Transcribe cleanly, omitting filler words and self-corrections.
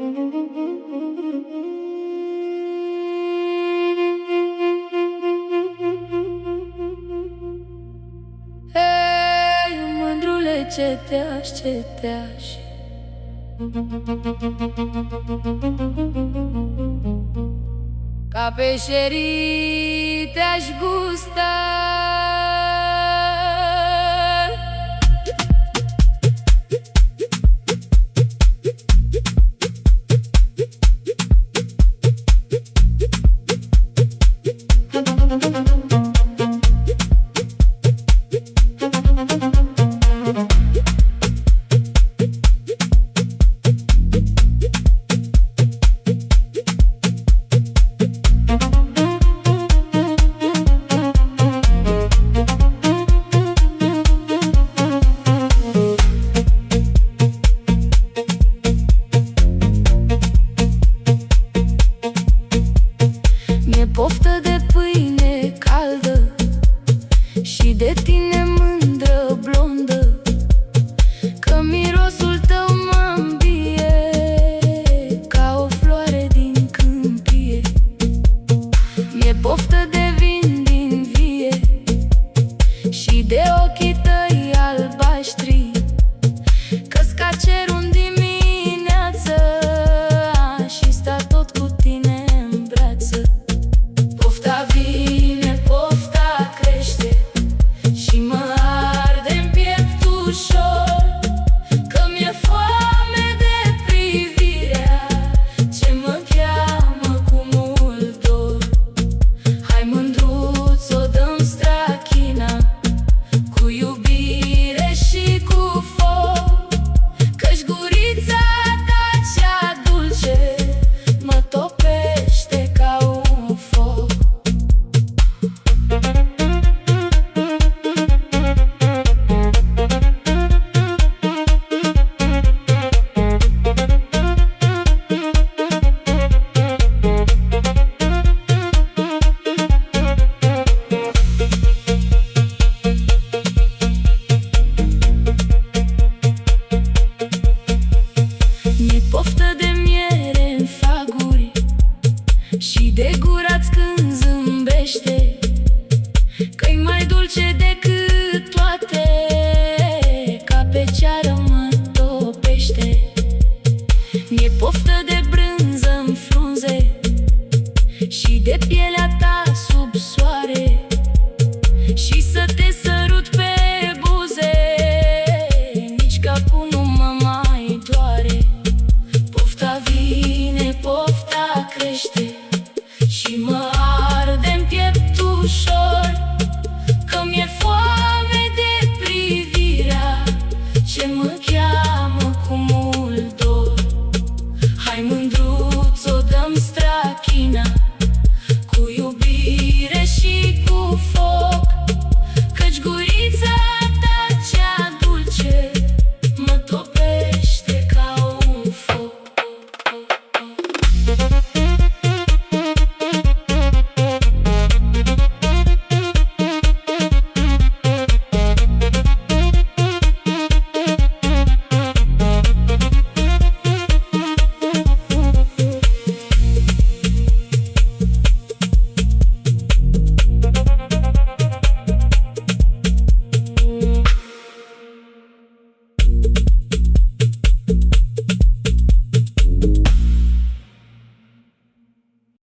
Ei, mândrule, ce te-aș ca pe șerii te-aș gusta. Mi-e poftă de pâine caldă și de tine mândră blondă, că mirosul tău mă îmbie ca o floare din câmpie. Mi-e poftă de vin din vie și de ochii tăi albaștri, că-s ca cerul